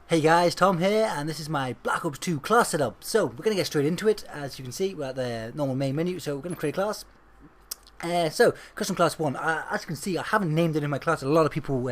Hey guys, Tom here, and this is my Black Ops 2 class setup. So, we're going to get straight into it. As you can see, we're at the normal main menu, so we're going to create a class. Custom class 1, as you can see, I haven't named it in my class. A lot of people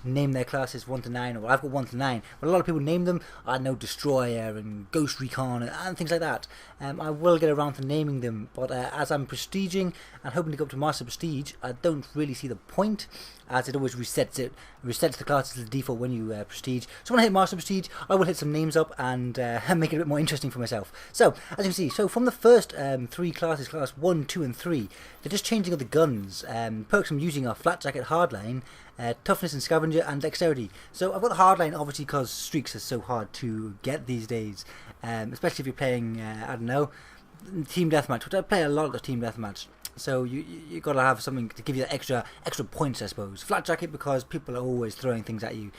name their classes 1 to 9, or I've got 1 to 9, but a lot of people name them, I know, Destroyer and Ghost Recon and things like that. I will get around to naming them, but as I'm prestiging and hoping to go up to Master Prestige, I don't really see the point, as it always resets the class to the default when you prestige. So when I hit Master Prestige, I will hit some names up and make it a bit more interesting for myself. So, as you can see, from the first 3 classes, class 1, 2 and 3, they're just changing of the guns. Perks I'm using are Flat Jacket, Hardline, Toughness and Scavenger, and Dexterity. So I've got the Hardline obviously because streaks are so hard to get these days, especially if you're playing, I don't know, Team Deathmatch, which I play a lot of Team Deathmatch. So you got to have something to give you that extra points, I suppose. Flat Jacket because people are always throwing things at you.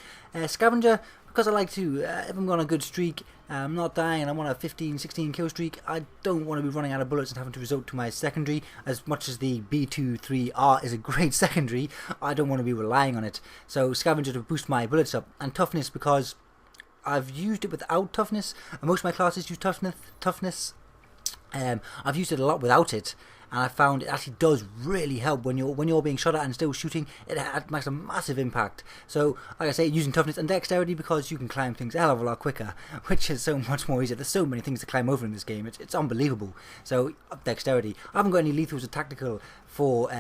Scavenger because I like to, if I'm on a good streak, I'm not dying and I'm on a 15, 16 kill streak, I don't want to be running out of bullets and having to resort to my secondary. As much as the B23R is a great secondary, I don't want to be relying on it. So Scavenger to boost my bullets up. And Toughness because I've used it without Toughness. Most of my classes use Toughness. I've used it a lot without it, and I found it actually does really help when you're being shot at and still shooting. It makes a massive impact. So, like I say, using Toughness and Dexterity because you can climb things a hell of a lot quicker, which is so much more easier. There's so many things to climb over in this game. It's unbelievable. So, Dexterity. I haven't got any lethals or tactical for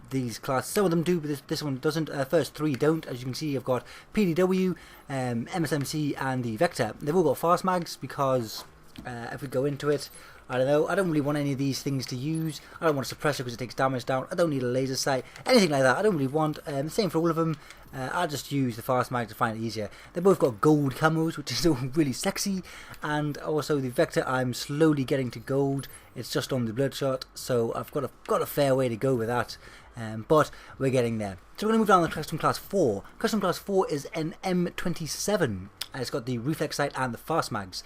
these classes. Some of them do, but this one doesn't. First 3 don't. As you can see, I've got PDW, MSMC, and the Vector. They've all got fast mags because if we go into it, I don't know, I don't really want any of these things to use. I don't want a suppressor because it takes damage down. I don't need a laser sight, anything like that. I don't really want. Same for all of them. I'll just use the fast mag to find it easier. They both got gold camos, which is all really sexy. And also the Vector, I'm slowly getting to gold. It's just on the Bloodshot, so I've got a fair way to go with that. But we're getting there. So we're going to move down to Custom Class 4. Custom Class 4 is an M27. It's got the Reflex Sight and the fast mags.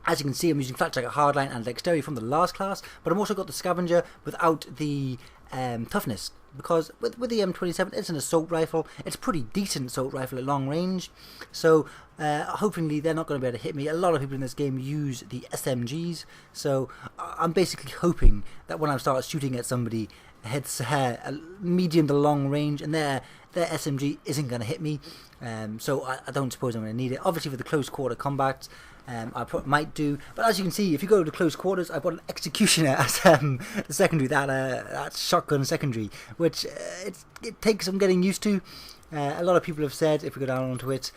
As you can see, I'm using Flat Jacket, Hardline, and Dexterity from the last class, but I've also got the Scavenger without the Toughness, because with the M27, it's an assault rifle. It's a pretty decent assault rifle at long range, so hopefully they're not going to be able to hit me. A lot of people in this game use the SMGs, so I'm basically hoping that when I start shooting at somebody, it's medium to long range, and their SMG isn't going to hit me, so I don't suppose I'm going to need it. Obviously for the close quarter combat, I might do, but as you can see, if you go to close quarters, I've got an Executioner as the secondary, that shotgun secondary, which it takes some getting used to. A lot of people have said, if we go down onto it,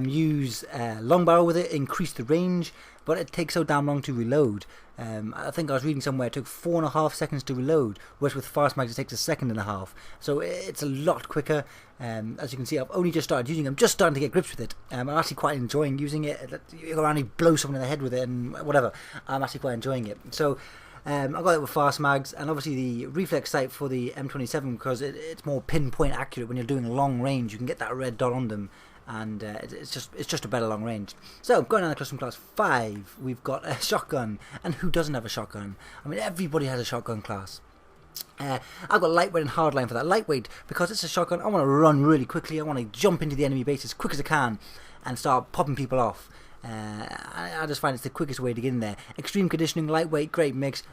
use long barrel with it, increase the range, but it takes so damn long to reload. I think I was reading somewhere it took 4.5 seconds to reload, whereas with fast mags it takes 1.5 seconds. So it's a lot quicker. As you can see, I've only just started using it. I'm just starting to get grips with it. I'm actually quite enjoying using it. You go around and blow someone in the head with it and whatever. I'm actually quite enjoying it. So I got it with fast mags, and obviously the reflex sight for the M27 because it's more pinpoint accurate when you're doing long range. You can get that red dot on them, and it's just a better long range. So going on to Custom Class 5, we've got a shotgun, and who doesn't have a shotgun? I mean, everybody has a shotgun class. I've got lightweight and hardline for that. Lightweight because it's a shotgun. I want to run really quickly. I want to jump into the enemy base as quick as I can and start popping people off. I just find it's the quickest way to get in there. Extreme conditioning, lightweight, great mix,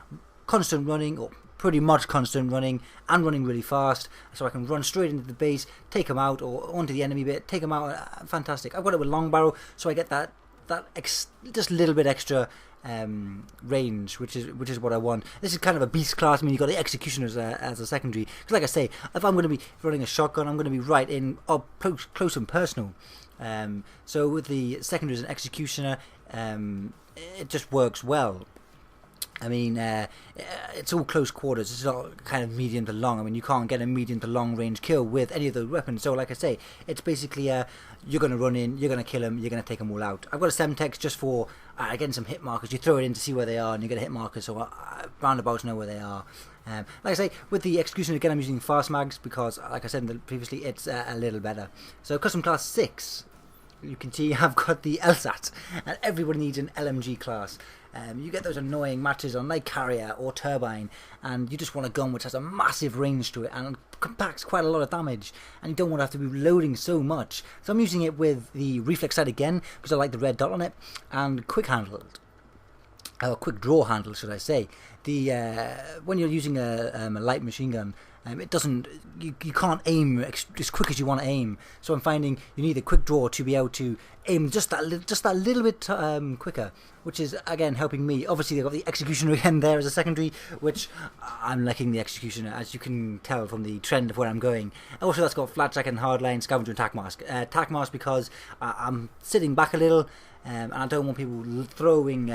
constant running, or pretty much constant running, and running really fast, so I can run straight into the base, take them out, or onto the enemy bit, take them out. Fantastic. I've got it with long barrel, so I get that just a little bit extra range, which is what I want. This is kind of a beast class. I mean, you've got the Executioner as a secondary, because like I say, if I'm going to be running a shotgun, I'm going to be right in up close and personal. So with the secondary as an Executioner, it just works well. I mean, it's all close quarters. It's not kind of medium to long. I mean, you can't get a medium to long range kill with any of the weapons. So, like I say, it's basically you're going to run in, you're going to kill them, you're going to take them all out. I've got a Semtex just for getting some hit markers. You throw it in to see where they are, and you get a hit marker, so roundabouts know where they are. Like I say, with the Execution, again, I'm using fast mags because, like I said previously, it's a little better. So, Custom Class 6. You can see I've got the LSAT, and everybody needs an LMG class. You get those annoying matches on like Carrier or Turbine, and you just want a gun which has a massive range to it and compacts quite a lot of damage, and you don't want to have to be loading so much. So I'm using it with the reflex sight again because I like the red dot on it, and quick handle, or quick draw handle, should I say. The when you're using a light machine gun, it doesn't. You can't aim as quick as you want to aim. So I'm finding you need a quick draw to be able to aim just that little bit quicker, which is again helping me. Obviously, they've got the Executioner again there as a secondary, which I'm liking the Executioner, as you can tell from the trend of where I'm going. Also, that's got Flat Jacket and Hardline, Scavenger and Tac Mask. Tac Mask because I'm sitting back a little, and I don't want people throwing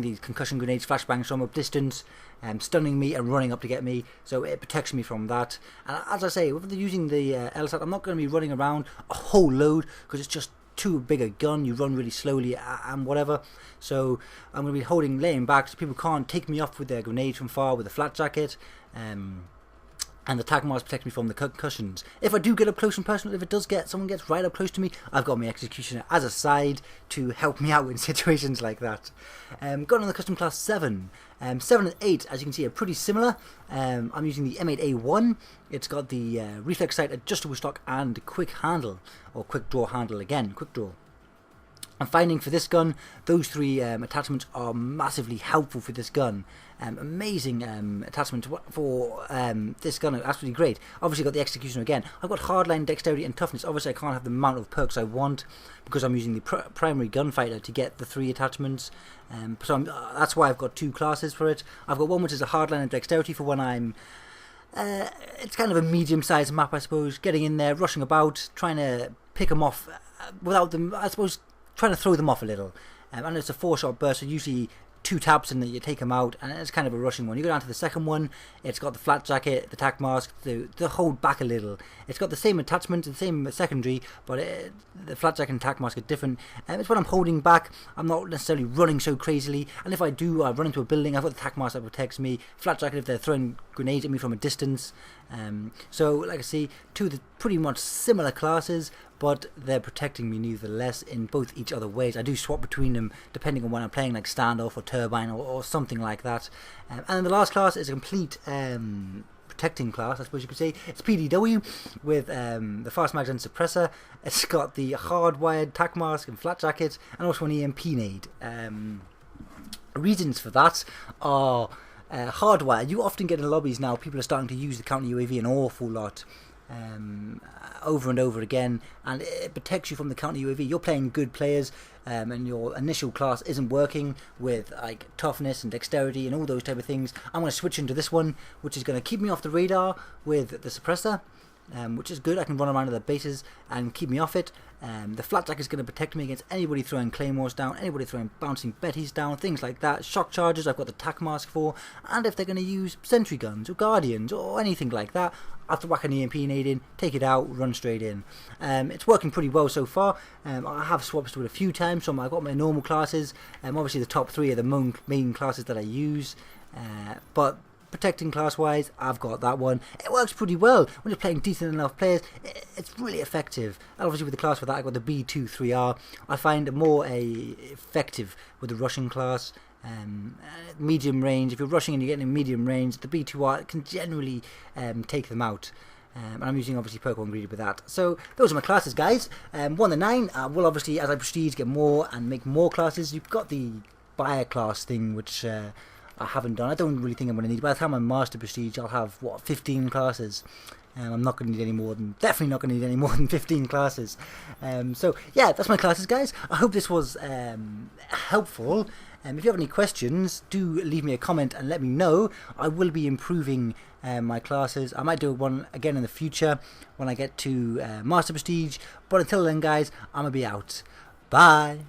these concussion grenades, flashbangs from a distance, stunning me and running up to get me, so it protects me from that. And as I say, with using the LSAT, I'm not going to be running around a whole load because it's just too big a gun. You run really slowly and whatever, so I'm going to be laying back so people can't take me off with their grenades from far with the flat jacket. And the Tac Mask protects me from the concussions. If I do get up close and personal, if someone gets right up close to me, I've got my Executioner as a side to help me out in situations like that. Got on the Custom Class 7. 7 and 8, as you can see, are pretty similar. I'm using the M8A1. It's got the reflex sight, adjustable stock, and quick handle, or quick draw handle again, quick draw. I'm finding for this gun, those three attachments are massively helpful for this gun. Amazing attachment for this gun, absolutely great. Obviously got the Executioner again. I've got Hardline, Dexterity and Toughness. Obviously I can't have the amount of perks I want because I'm using the primary Gunfighter to get the three attachments. So that's why I've got two classes for it. I've got one which is a Hardline and Dexterity for when I'm... it's kind of a medium-sized map, I suppose. Getting in there, rushing about, trying to pick them off without them, I suppose, trying to throw them off a little. And it's a 4-shot burst, so usually 2 taps and you take them out, and it's kind of a rushing one. You go down to the second one, it's got the flat jacket, the Tac Mask, the hold back a little. It's got the same attachment, the same secondary, but the flat jacket and Tac Mask are different. It's when I'm holding back, I'm not necessarily running so crazily, and if I do, I run into a building, I've got the Tac Mask that protects me, flat jacket if they're throwing grenades at me from a distance. So, like I see, two of the pretty much similar classes, but they're protecting me nevertheless in both each other ways. I do swap between them depending on when I'm playing, like Standoff or Turbine or something like that. And then the last class is a complete protecting class, I suppose you could say. It's PDW with the Fast Magazine Suppressor. It's got the hardwired Tac Mask and flat jacket, and also an EMP nade. Reasons for that are hardwire. You often get in lobbies now, people are starting to use the counter UAV an awful lot. Over and over again, and it protects you from the counter UAV. You're playing good players, and your initial class isn't working with like toughness and dexterity and all those type of things. I'm going to switch into this one, which is going to keep me off the radar with the suppressor, which is good. I can run around to the bases and keep me off it. The flat jacket is going to protect me against anybody throwing claymores down, anybody throwing bouncing betties down, things like that. Shock charges I've got the Tac Mask for, and if they're going to use sentry guns or guardians or anything like that, I have to whack an EMP nade in, take it out, run straight in. It's working pretty well so far. I have swapped to it a few times, so I've got my normal classes. Obviously the top 3 are the main classes that I use, but protecting class wise, I've got that one. It works pretty well when you're playing decent enough players. It's really effective. And obviously with the class for that, I've got the B23R. I find it more effective with the Russian class. Medium range, if you're rushing and you're getting in medium range, the B2R can generally take them out. And I'm using obviously Purple and Greedy with that. So those are my classes, guys. 1 to 9 will obviously, as I prestige, get more and make more classes. You've got the buyer class thing, which I haven't done. I don't really think I'm going to need. By the time I'm Master Prestige, I'll have, 15 classes. I'm not going to need any more than, definitely not going to need any more than 15 classes. So, yeah, that's my classes, guys. I hope this was helpful. If you have any questions, do leave me a comment and let me know. I will be improving my classes. I might do one again in the future when I get to Master Prestige. But until then, guys, I'm going to be out. Bye.